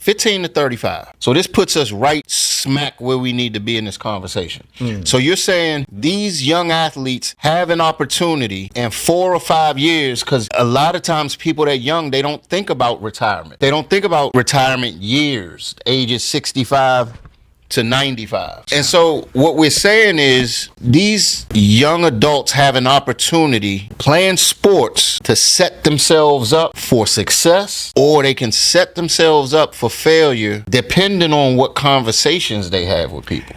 15 to 35. So this puts us right smack where we need to be in this conversation. So you're saying these young athletes have an opportunity in 4 or 5 years, because a lot of times people that young, they don't think about retirement. They don't think about retirement years, ages 65 to 95. And so what we're saying is these young adults have an opportunity playing sports to set themselves up for success, or they can set themselves up for failure depending on what conversations they have with people.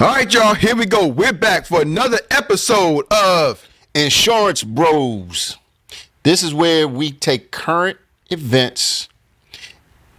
All right, y'all, here we go. We're back for another episode of Insurance Bros. This is where we take current events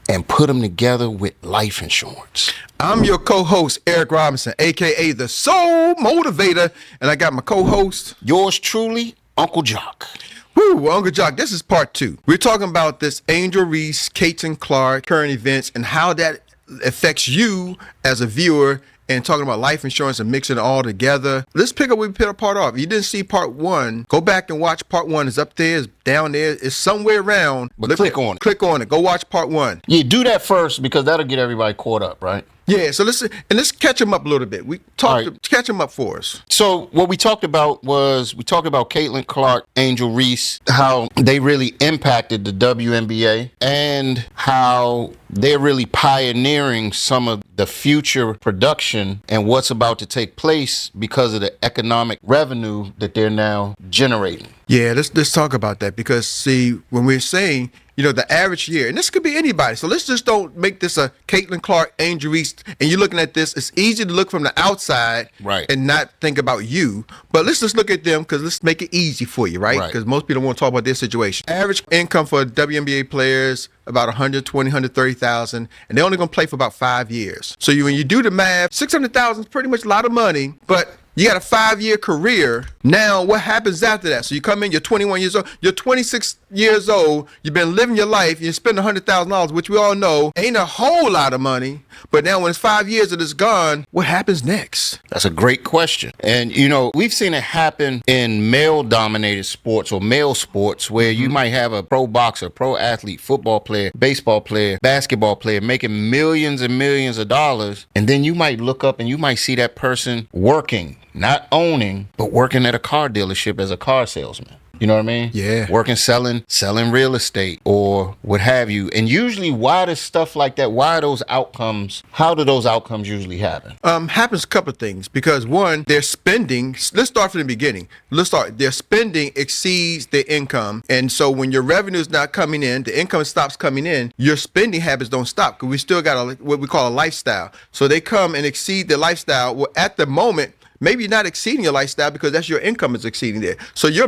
and put them together with life insurance. I'm your co-host, Eric Robinson, a.k.a. the Soul Motivator, and I got my co-host, Yours truly, Uncle Jacques. Woo, Uncle Jacques, this is part 2. We're talking about this Angel Reese, Caitlin Clark, current events, and how that affects you as a viewer, and talking about life insurance and mixing it all together. Let's pick up where we put a part off. If you didn't see part 1, go back and watch part 1. It's up there, it's down there, it's somewhere around. But click on it. Click on it. Go watch part 1. Yeah, do that first, because that'll get everybody caught up, right? Yeah, so let's catch them up a little bit. We talked Right. to catch them up for us. So what we talked about was, we talked about Caitlin Clark, Angel Reese, how they really impacted the WNBA, and how they're really pioneering some of the future production and what's about to take place because of the economic revenue that they're now generating. Yeah, let's talk about that, because see, when we're saying, you know, the average year, and this could be anybody, so let's just don't make this a Caitlin Clark, Angel Reese, and you're looking at this, it's easy to look from the outside, Right, and not think about you, but let's just look at them, because let's make it easy for you, right? Right. Because most people don't want to talk about their situation. Average income for WNBA players, about 120, 130,000, and they're only going to play for about 5 years. So when you do the math, 600,000 is pretty much a lot of money, but you got a 5-year career. Now, what happens after that? So you come in, you're 21 years old, you're 26 years old, you've been living your life, you spend $100,000, which we all know ain't a whole lot of money. But now when it's 5 years and it's gone, what happens next? That's a great question. And, you know, we've seen it happen in male-dominated sports or male sports where you might have a pro boxer, pro athlete, football player, baseball player, basketball player making millions and millions of dollars. And then you might look up and you might see that person working, not owning, but working at a car dealership as a car salesman. You know what I mean? Yeah. Working, selling real estate or what have you. And usually, why does stuff like that, why are those outcomes, how do those outcomes usually happen? Happens a couple of things, because one, their spending, let's start from the beginning. Their spending exceeds their income. And so when your revenue is not coming in, the income stops coming in, your spending habits don't stop, because we still got what we call a lifestyle. So they come and exceed their lifestyle. Well, at the moment, maybe you're not exceeding your lifestyle because that's your income is exceeding there. So your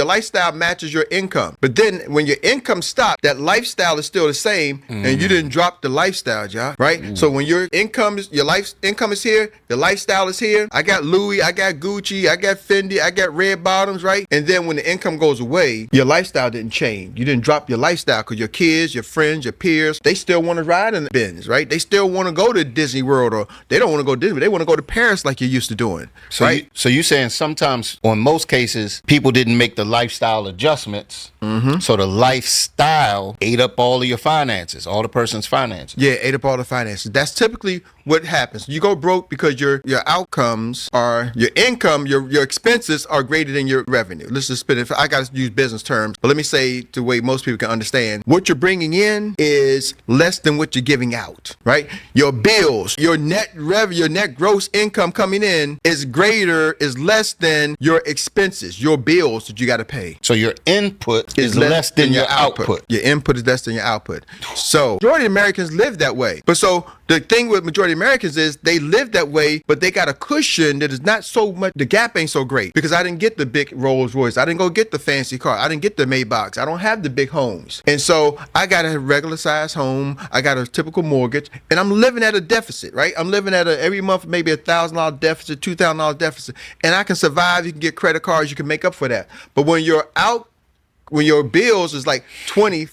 lifestyle matches your income. But then when your income stops, that lifestyle is still the same, and you didn't drop the lifestyle, Jacques, right? So when your income is here, your lifestyle is here. I got Louis, I got Gucci, I got Fendi, I got red bottoms, right? And then when the income goes away, your lifestyle didn't change. You didn't drop your lifestyle, because your kids, your friends, your peers, they still want to ride in the Benz, right? They still want to go to Disney World, or they don't want to go to Disney, they want to go to Paris like you're used to doing. So right? you're saying sometimes, or in most cases, people didn't make the lifestyle adjustments. So the lifestyle ate up all of your finances, all the person's finances. Yeah, ate up all the finances. That's typically what happens. You go broke because your outcomes are, your income, your expenses are greater than your revenue. Let's just spit it. I got to use business terms, but let me say the way most people can understand. What you're bringing in is less than what you're giving out, right? Your bills, your net revenue, your net gross income coming in is less than your expenses, your bills that you got to pay. So your input is less than your output. Your input is less than your output. So majority of Americans live that way. But so the thing with majority of Americans is they live that way, but they got a cushion that is not so much, the gap ain't so great, because I didn't get the big Rolls Royce. I didn't go get the fancy car. I didn't get the Maybachs. I don't have the big homes. And so I got a regular size home. I got a typical mortgage, and I'm living at a deficit, right? I'm living at every month, maybe $1,000 deficit, $2,000 deficit, and I can survive. You can get credit cards. You can make up for that. But when you're out, when your bills is like $20,000,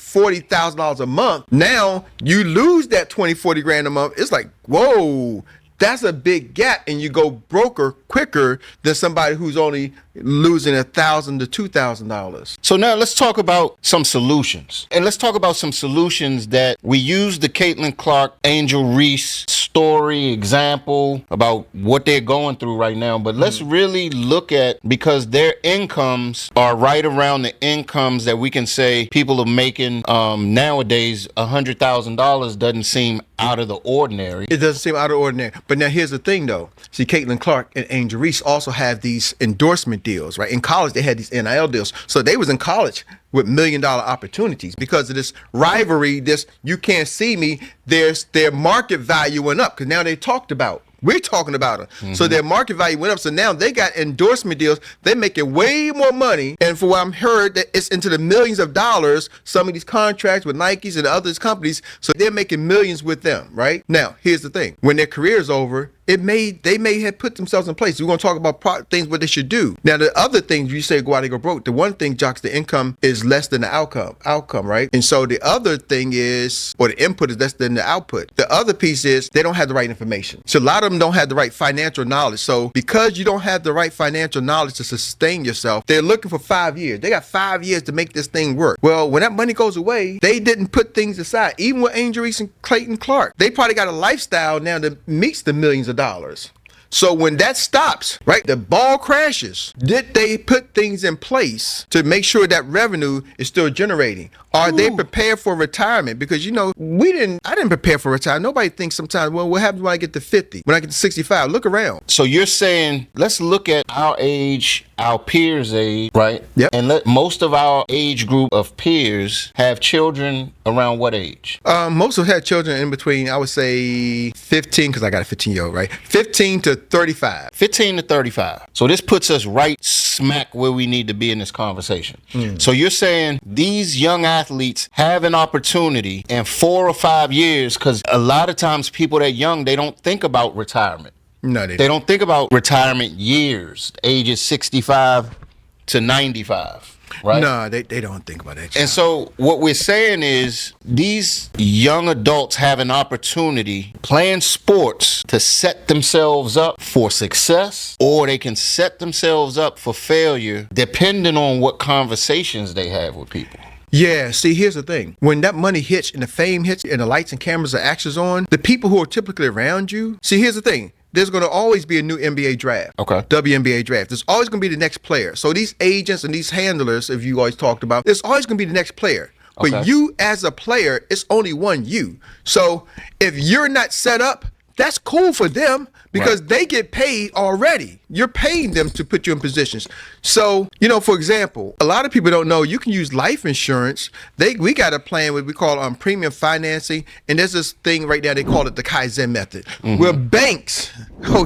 $40,000 a month, now you lose that 20, 40 grand a month. It's like, whoa, That's a big gap, and you go broker quicker than somebody who's only losing $1,000 to $2,000. So now let's talk about some solutions. And let's talk about some solutions that we use the Caitlin Clark, Angel Reese story example about what they're going through right now. But let's really look at, because their incomes are right around the incomes that we can say people are making nowadays. $100,000 doesn't seem out of the ordinary. It doesn't seem out of ordinary. But now here's the thing, though. See, Caitlin Clark and Angel Reese also have these endorsement deals, right? In college, they had these NIL deals. So they was in college with $1 million opportunities because of this rivalry, this you can't see me. Their market value went up because now they talked about. We're talking about them. So their market value went up. So now they got endorsement deals. They're making way more money. And for what I'm heard, that it's into the millions of dollars, some of these contracts with Nikes and other companies. So they're making millions with them, right? Now, here's the thing. When their career is over, they may have put themselves in place. We're going to talk about things what they should do. Now, the other things you say go out and go broke. The one thing, Jacques, the income is less than the outcome, right? And so the other thing is, or the input is less than the output. The other piece is they don't have the right information. So a lot of them don't have the right financial knowledge. So because you don't have the right financial knowledge to sustain yourself, they're looking for 5 years. They got 5 years to make this thing work. Well, when that money goes away, they didn't put things aside. Even with Angel Reese and Caitlin Clark, they probably got a lifestyle now that meets the millions of dollars. So when that stops, right, the ball crashes. Did they put things in place to make sure that revenue is still generating? Are they prepared for retirement? Because, I didn't prepare for retirement. Nobody thinks sometimes, well, what happens when I get to 50, when I get to 65? Look around. So you're saying, let's look at our age, our peers' age, right? Yep. And let most of our age group of peers have children around what age? Most of them had children in between, I would say 15, because I got a 15-year-old, right? 15 to 35. 15 to 35. So this puts us right smack where we need to be in this conversation. So you're saying these young athletes have an opportunity in 4 or 5 years, because a lot of times people that young, they don't think about retirement. No, they don't think about retirement years, ages 65 to 95. Right? No, they don't think about that. And so what we're saying is these young adults have an opportunity playing sports to set themselves up for success, or they can set themselves up for failure depending on what conversations they have with people. Yeah, see, here's the thing. When that money hits and the fame hits and the lights and cameras and actions on, the people who are typically around you, see, here's the thing. There's going to always be a new NBA draft. Okay. WNBA draft. There's always going to be the next player. So these agents and these handlers, if you always talked about, there's always going to be the next player. Okay. But you as a player, it's only one you. So if you're not set up, that's cool for them because they get paid already. You're paying them to put you in positions. So, for example, a lot of people don't know you can use life insurance. We got a plan what we call premium financing, and there's this thing right now they call it the Kaizen method, where banks,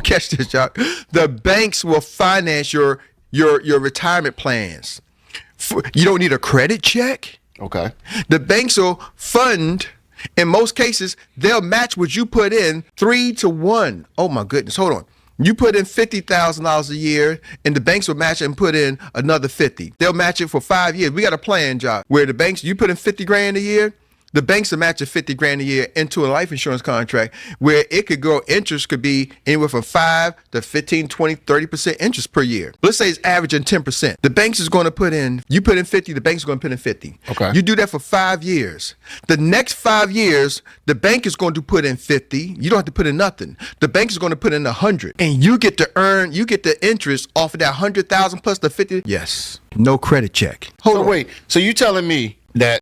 catch this, Jacques, the banks will finance your retirement plans. You don't need a credit check. Okay. The banks will fund. In most cases, they'll match what you put in 3 to 1. Oh my goodness, hold on. You put in $50,000 a year, and the banks will match it and put in another 50. They'll match it for 5 years. We got a plan, Jacques, where the banks, you put in 50 grand a year, the banks will match a 50 grand a year into a life insurance contract where it could go, interest could be anywhere from 5 to 15, 20, 30% interest per year. Let's say it's averaging 10%. The banks is going to put in, you put in 50, the bank's going to put in 50. Okay. You do that for 5 years. The next 5 years, the bank is going to put in 50. You don't have to put in nothing. The bank is going to put in 100. And you get the interest off of that 100,000 plus the 50. Yes. No credit check. Hold on. Wait, so you telling me that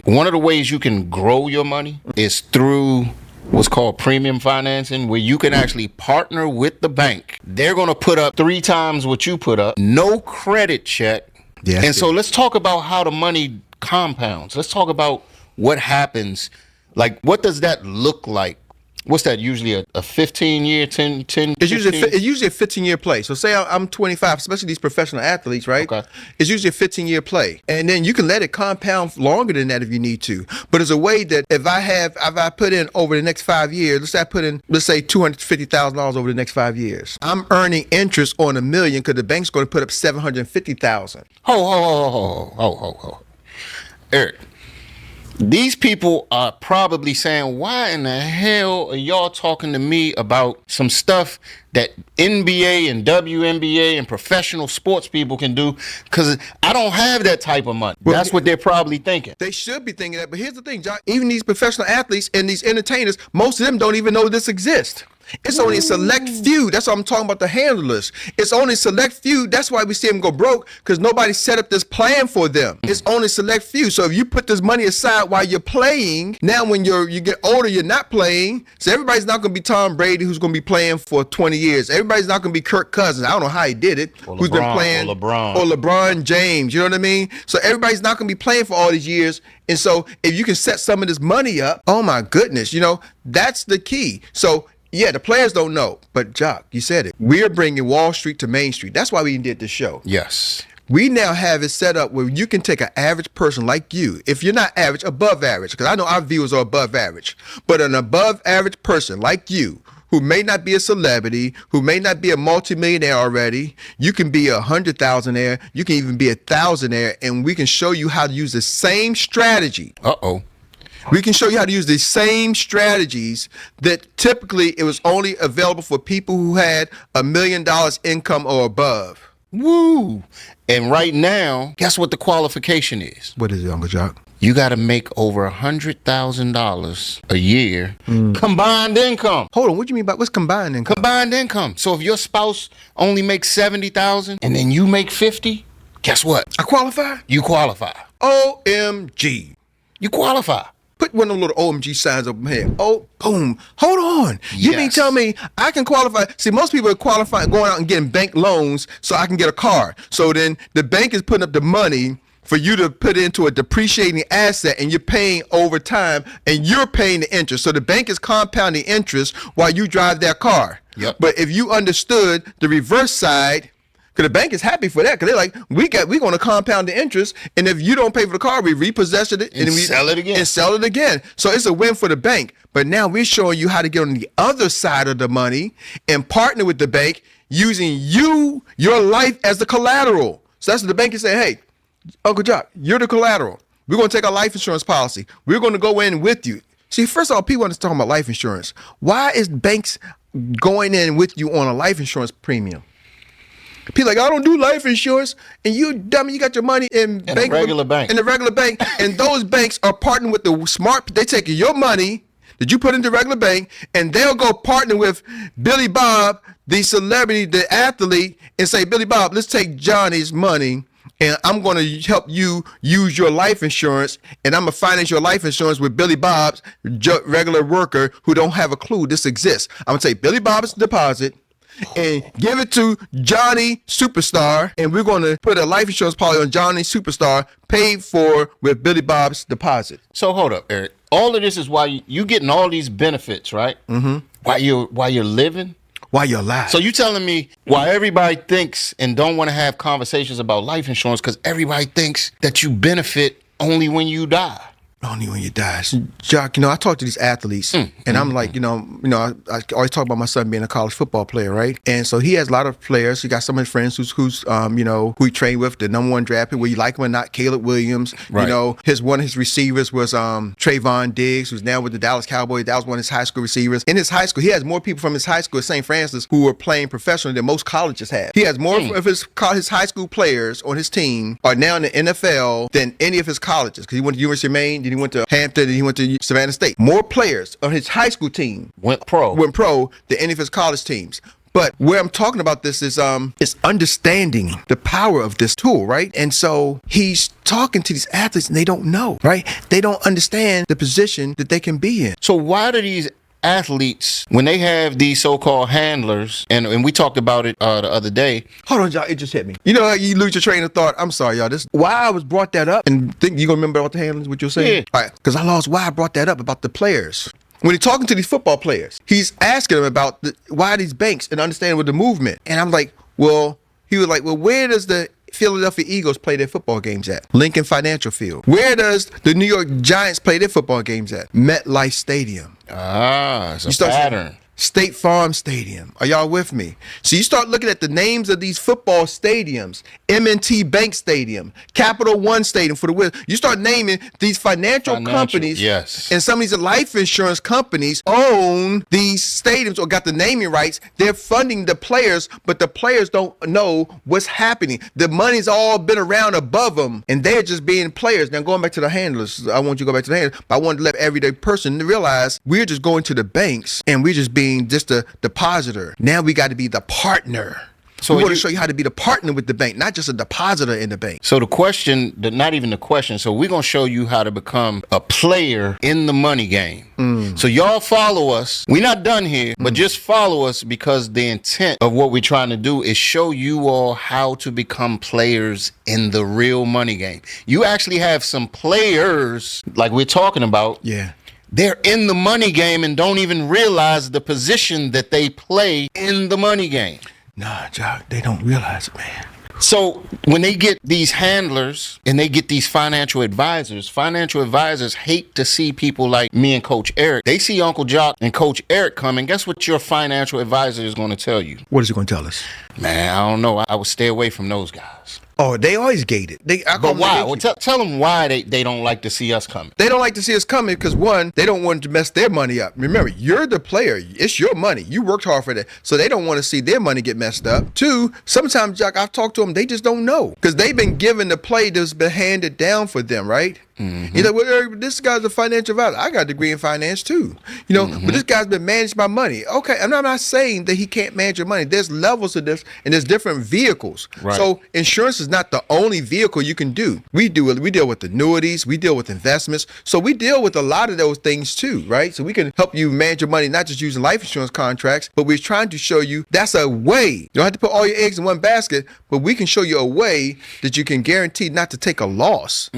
one of the ways you can grow your money is through what's called premium financing, where you can actually partner with the bank. They're going to put up 3 times what you put up, no credit check. Yes, and so let's talk about how the money compounds. Let's talk about what happens. Like, what does that look like? What's that, usually a 15-year, 10? It's usually a 15-year play. So say I'm 25, especially these professional athletes, right? Okay. It's usually a 15-year play. And then you can let it compound longer than that if you need to. But it's a way that if I put in over the next 5 years, let's say I put in, let's say $250,000 over the next 5 years. I'm earning interest on $1 million because the bank's going to put up $750,000. Ho. Erik, These people are probably saying, why in the hell are y'all talking to me about some stuff that NBA and WNBA and professional sports people can do? Because I don't have that type of money. Well, that's what they're probably thinking. They should be thinking that. But here's the thing, Jacques. Even these professional athletes and these entertainers, most of them don't even know this exists. It's only a select few. That's why I'm talking about the handlers. It's only a select few. That's why we see them go broke, because nobody set up this plan for them. It's only a select few. So if you put this money aside while you're playing, now when you get older, you're not playing. So everybody's not going to be Tom Brady, who's going to be playing for 20 years. Everybody's not going to be Kirk Cousins. I don't know how he did it. Or who's been playing? Or LeBron. Or LeBron James. You know what I mean? So everybody's not going to be playing for all these years. And so if you can set some of this money up, oh my goodness, that's the key. So yeah, the players don't know, but Jacques, you said it. We're bringing Wall Street to Main Street. That's why we did this show. Yes. We now have it set up where you can take an average person like you, if you're not average, above average, because I know our viewers are above average, but an above average person like you, who may not be a celebrity, who may not be a multimillionaire already, you can be 100,000-aire, you can even be 1,000-aire, and we can show you how to use the same strategy. Uh-oh. We can show you how to use the same strategies that typically it was only available for people who had $1 million income or above. Woo! And right now, guess what the qualification is? What is it, Uncle Jacques? You got to make over $100,000 a year combined income. Hold on, what do you mean by what's combined income? Combined income. So if your spouse only makes $70,000 and then you make $50,000, guess what? I qualify? You qualify. OMG. You qualify. Put one of them little OMG signs up here. Oh, boom. Hold on. You mean Yes. tell me I can qualify? See, most people are qualifying, going out and getting bank loans so I can get a car. So then the bank is putting up the money for you to put into a depreciating asset, and you're paying over time, and you're paying the interest. So the bank is compounding interest while you drive that car. Yep. But if you understood the reverse side, because the bank is happy for that, because they're like, we're going to compound the interest, and if you don't pay for the car, we repossess it And we sell it again. And sell it again. So it's a win for the bank. But now we're showing you how to get on the other side of the money and partner with the bank using your life as the collateral. So that's what the bank is saying. Hey, Uncle Jacques, you're the collateral. We're going to take our life insurance policy. We're going to go in with you. See, first of all, people understand about life insurance. Why is banks going in with you on a life insurance premium? People like, I don't do life insurance, and you dummy, you got your money in a regular bank. In the regular bank, and those banks are partnering with the smart. They take your money that you put in the regular bank, and they'll go partner with Billy Bob, the celebrity, the athlete, and say, Billy Bob, let's take Johnny's money, and I'm going to help you use your life insurance, and I'm going to finance your life insurance with Billy Bob's regular worker who don't have a clue this exists. I'm going to take Billy Bob's deposit and give it to Johnny Superstar, and we're going to put a life insurance policy on Johnny Superstar paid for with Billy Bob's deposit. So hold up, Eric. All of this is why you getting all these benefits, right? Mm-hmm. While you're living. While you're alive. So you telling me why everybody thinks and don't want to have conversations about life insurance, because everybody thinks that you benefit only when you die. Only when you die. So, Jacques, I talk to these athletes, and I'm like, I always talk about my son being a college football player, right? And so he has a lot of players. He got some of his friends who he trained with, the number one draft pick, whether you like him or not, Caleb Williams. Right. One of his receivers was Trayvon Diggs, who's now with the Dallas Cowboys. That was one of his high school receivers. In his high school, he has more people from his high school at St. Francis who are playing professionally than most colleges have. He has more of his high school players on his team are now in the NFL than any of his colleges, because he went to University of Maine, then he went to Hampton, and he went to Savannah State. More players on his high school team Went pro than any of his college teams. But where I'm talking about this is understanding the power of this tool, right? And so he's talking to these athletes, and they don't know, right? They don't understand the position that they can be in. So why do these athletes, when they have these so-called handlers, and we talked about it the other day. Hold on, y'all, it just hit me. You know how you lose your train of thought? I'm sorry, y'all. This why I was brought that up, and think you gonna remember about the handlers, what you're saying? Yeah. All right, because I lost why I brought that up about the players. When he's talking to these football players, he's asking them about why these banks and understanding with the movement. And I'm like, he was like, where does the Philadelphia Eagles play their football games at? Lincoln Financial Field. Where does the New York Giants play their football games at? MetLife Stadium. It's a pattern. State Farm Stadium. Are y'all with me? So you start looking at the names of these football stadiums, M&T Bank Stadium, Capital One Stadium for the Wiz. You start naming these financial companies, yes. and some of these life insurance companies own these stadiums or got the naming rights. They're funding the players, but the players don't know what's happening. The money's all been around above them, and they're just being players. Now, going back to the handlers, I want you to go back to the handlers, but I want to let everyday person realize we're just going to the banks and we're just being just a depositor. Now we got to be the partner. So we want to show you how to be the partner with the bank, not just a depositor in the bank. So the question, not even the question. So we're going to show you how to become a player in the money game. So y'all follow us. We're not done here, but just follow us, because the intent of what we're trying to do is show you all how to become players in the real money game. You actually have some players like we're talking about. Yeah. They're in the money game and don't even realize the position that they play in the money game. Nah, Jacques, they don't realize it, man. So when they get these handlers and they get these financial advisors hate to see people like me and Coach Erik. They see Uncle Jacques and Coach Erik come, and guess what your financial advisor is going to tell you? What is he going to tell us? Man, I don't know. I would stay away from those guys. Oh, they always gated. But why? Well, tell them why they don't like to see us coming. They don't like to see us coming because, one, they don't want to mess their money up. Remember, you're the player. It's your money. You worked hard for that. So they don't want to see their money get messed up. Two, sometimes, Jacques, I've talked to them, they just don't know because they've been given the play that's been handed down for them, right? You know, well, Erik, this guy's a financial advisor. I got a degree in finance too. You know, but this guy's been managing my money. Okay, I'm not saying that he can't manage your money. There's levels of this, and there's different vehicles. Right. So insurance is not the only vehicle you can do. We deal with annuities, we deal with investments. So we deal with a lot of those things too, right? So we can help you manage your money, not just using life insurance contracts, but we're trying to show you that's a way. You don't have to put all your eggs in one basket, but we can show you a way that you can guarantee not to take a loss.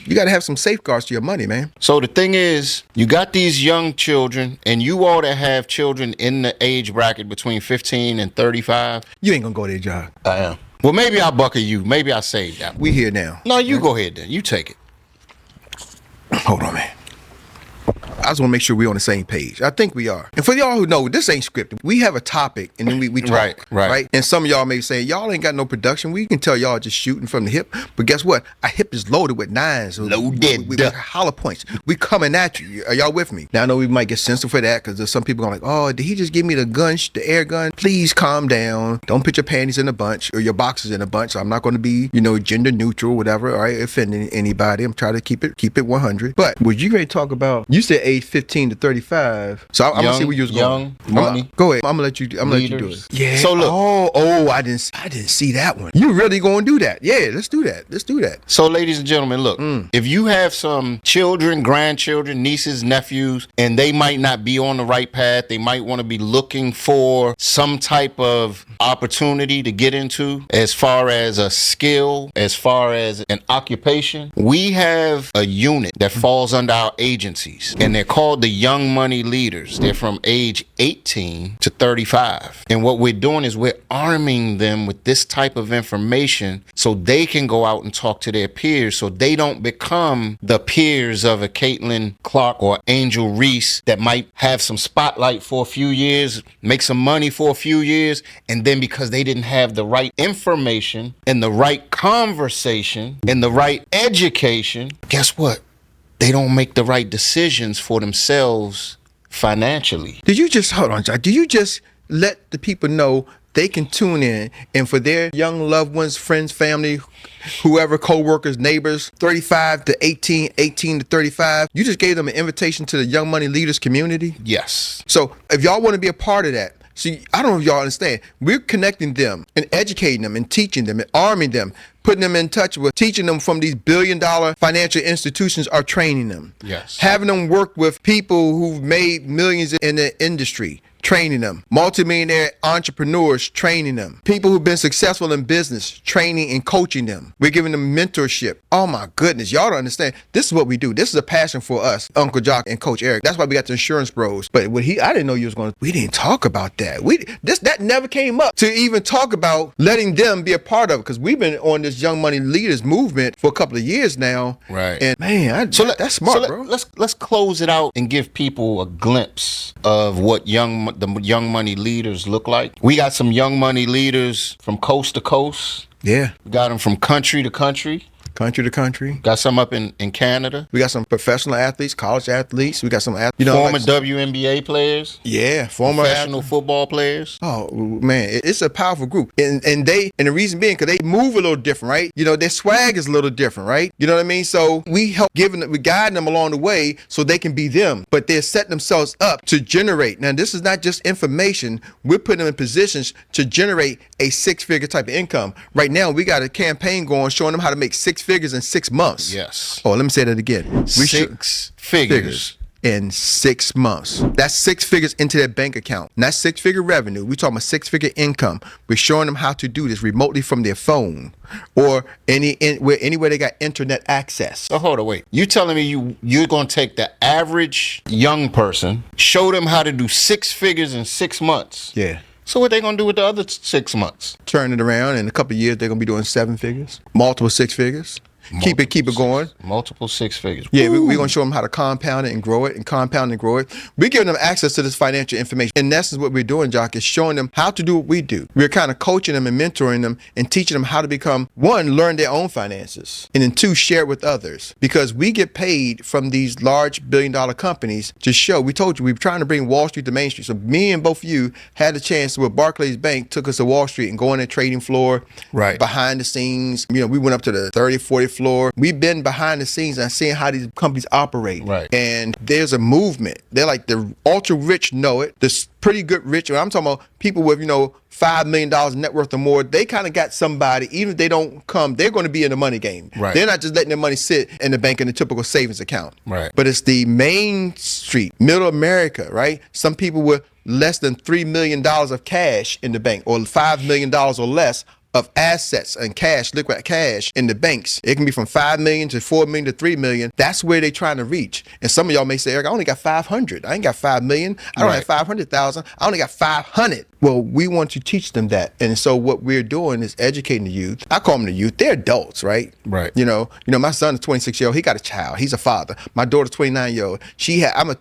You got to have some safeguards to your money, man. So the thing is, you got these young children, and you all that have children in the age bracket between 15 and 35. You ain't going to go there, Jacques. I am. Well, maybe I'll bucket you. Maybe I'll save that. We here now. No, you go ahead then. You take it. Hold on, man. I just want to make sure we're on the same page. I think we are. And for y'all who know, this ain't scripted. We have a topic, and then we talk. Right. And some of y'all may say, y'all ain't got no production. We can tell y'all just shooting from the hip. But guess what? Our hip is loaded with nines. Loaded. We hollow points. We coming at you. Are y'all with me? Now, I know we might get censored for that because there's some people going like, oh, did he just give me the gun, the air gun? Please calm down. Don't put your panties in a bunch or your boxes in a bunch. So I'm not going to be, gender neutral, whatever, all right, offending anybody. I'm trying to keep it 100. But would you ready to talk about, you said age 15 to 35. So I'm gonna see where you was going. Money. Go ahead. I'm gonna let you do it. Yeah. So look. Oh, I didn't see that one. You really gonna do that? Yeah, let's do that. So ladies and gentlemen, look, if you have some children, grandchildren, nieces, nephews, and they might not be on the right path, they might want to be looking for some type of opportunity to get into as far as a skill, as far as an occupation, we have a unit that falls under our agencies, and they're called the Young Money Leaders. They're from age 18 to 35. And what we're doing is we're arming them with this type of information so they can go out and talk to their peers, so they don't become the peers of a Caitlin Clark or Angel Reese that might have some spotlight for a few years, make some money for a few years, and then because they didn't have the right information and the right conversation and the right education, guess what? They don't make the right decisions for themselves financially. Hold on, John. Do you just let the people know they can tune in, and for their young loved ones, friends, family, whoever, co-workers, neighbors, 35 to 18, 18 to 35, you just gave them an invitation to the Young Money Leaders community? Yes. So if y'all want to be a part of that, see, I don't know if y'all understand. We're connecting them and educating them and teaching them and arming them, putting them in touch with, teaching them from these billion-dollar financial institutions are training them. Yes. Having them work with people who've made millions in the industry. training them. Multimillionaire entrepreneurs, training them. People who've been successful in business, training and coaching them. We're giving them mentorship. Oh my goodness, y'all don't understand. This is what we do. This is a passion for us, Uncle Jacques and Coach Erik. That's why we got the insurance bros. But I didn't know you was going to, we didn't talk about that. That never came up to even talk about letting them be a part of it, because we've been on this Young Money Leaders movement for a couple of years now. Right. And man, that's smart, bro. Let's close it out and give people a glimpse of what the Young Money Leaders look like. We got some Young Money Leaders from coast to coast. Yeah. We got them from country to country. Country to country. Got some up in Canada. We got some professional athletes, college athletes. We got some former WNBA players. Yeah, former professional football players. Oh man, it's a powerful group, and the reason being because they move a little different, right? You know, their swag is a little different, right? You know what I mean? So we guide them along the way so they can be them, but they're setting themselves up to generate. Now, this is not just information. We're putting them in positions to generate a 6-figure type of income. Right now, we got a campaign going showing them how to make 6 figures in 6 months. Yes. Oh, let me say that again. Six figures in 6 months. That's 6 figures into their bank account. Not 6-figure revenue. We're talking about 6-figure income. We're showing them how to do this remotely from their phone or anywhere they got internet access. So hold on, wait. You telling me you're going to take the average young person, show them how to do 6 figures in 6 months? Yeah. So what they going to do with the other 6 months? Turn it around. In a couple of years, they're going to be doing 7 figures, multiple 6 figures. Keep it going. Multiple 6 figures. Yeah, we're going to show them how to compound it and grow it and compound and grow it. We're giving them access to this financial information. In essence, what we're doing, Jacques, is showing them how to do what we do. We're kind of coaching them and mentoring them and teaching them how to become, 1, learn their own finances, and then 2, share it with others. Because we get paid from these large billion-dollar companies to show. We told you, we were trying to bring Wall Street to Main Street. So me and both of you had the chance with Barclays Bank, took us to Wall Street and go on the trading floor. Right. Behind the scenes. You know, we went up to the 30th, 40th floor. We've been behind the scenes and seeing how these companies operate. Right. And there's a movement. They're like the ultra rich know it. The pretty good rich. I'm talking about people with, $5 million net worth or more. They kind of got somebody, even if they don't come, they're going to be in the money game. Right. They're not just letting their money sit in the bank in a typical savings account. Right. But it's the Main Street, middle America, right? Some people with less than $3 million of cash in the bank or $5 million or less of assets and cash, liquid cash in the banks. It can be from 5 million to 4 million to 3 million. That's where they're trying to reach. And some of y'all may say, Erik, I only got 500. I ain't got 5 million. I don't have 500,000. I only got 500. Well, we want to teach them that. And so what we're doing is educating the youth. I call them the youth. They're adults, right? Right. My son is 26-year-old. He got a child. He's a father. My daughter's 29-year-old.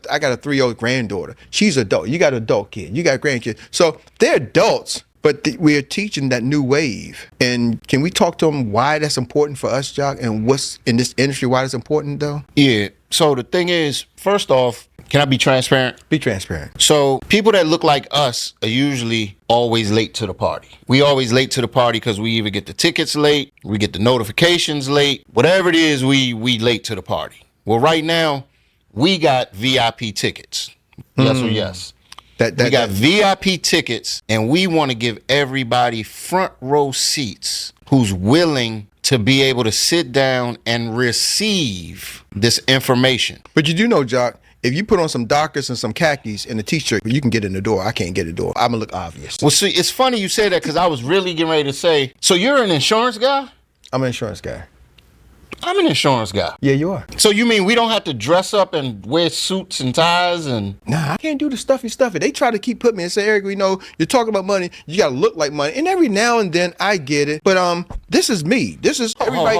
I got a 3-year-old granddaughter. She's an adult. You got an adult kid. You got grandkids. So they're adults. But we are teaching that new wave. And can we talk to them why that's important for us, Jacques, and what's in this industry, why that's important, though? Yeah. So the thing is, first off, can I be transparent? Be transparent. So people that look like us are usually always late to the party. We always late to the party because we either get the tickets late, we get the notifications late, whatever it is, we late to the party. Well, right now, we got VIP tickets. Yes or yes? We got VIP tickets, and we want to give everybody front row seats who's willing to be able to sit down and receive this information. But you do know, Jacques, if you put on some Dockers and some khakis and a t-shirt, you can get in the door. I can't get in the door. I'm going to look obvious. Well, see, it's funny you say that because I was really getting ready to say, so you're an insurance guy? I'm an insurance guy. I'm an insurance guy. Yeah, you are. So you mean we don't have to dress up and wear suits and ties and... Nah, I can't do the stuffy. They try to keep putting me and say, Erik, you're talking about money. You got to look like money. And every now and then I get it. But this is me. This is everybody.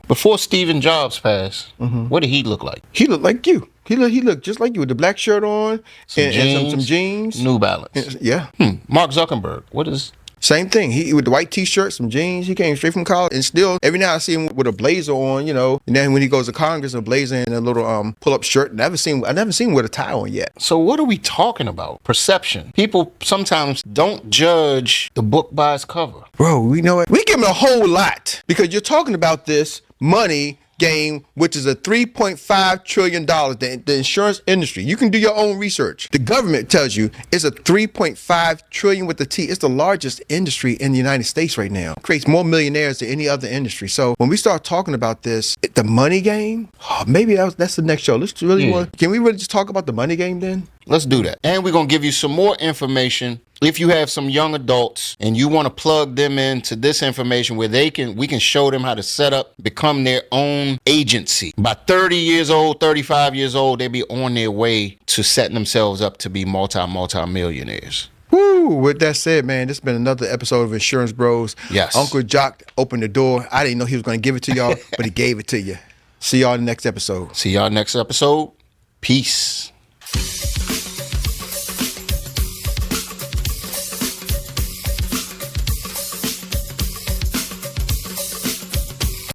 Before Stephen Jobs passed, what did he look like? He looked like you. He looked just like you with the black shirt on and some jeans. New Balance. Yeah. Mark Zuckerberg, what is... Same thing. He with the white t-shirt, some jeans. He came straight from college, and still every now I see him with a blazer on, And then when he goes to Congress, a blazer and a little pull-up shirt. I never seen him with a tie on yet. So what are we talking about? Perception. People sometimes don't judge the book by its cover. Bro, you know what? We give him a whole lot because you're talking about this money game, which is a $3.5 trillion, the insurance industry. You can do your own research. The government tells you it's a $3.5 trillion with the T. It's the largest industry in the United States right now. It creates more millionaires than any other industry. So when we start talking about this, the money game, maybe that's the next show. Let's really can we really just talk about the money game then? Let's do that. And we're going to give you some more information. If you have some young adults and you want to plug them into this information where we can show them how to set up, become their own agency. By 30 years old, 35 years old, they'll be on their way to setting themselves up to be multi-millionaires. Woo! With that said, man, this has been another episode of Insurance Bros. Yes. Uncle Jacques opened the door. I didn't know he was going to give it to y'all, but he gave it to you. See y'all in the next episode. See y'all next episode. Peace.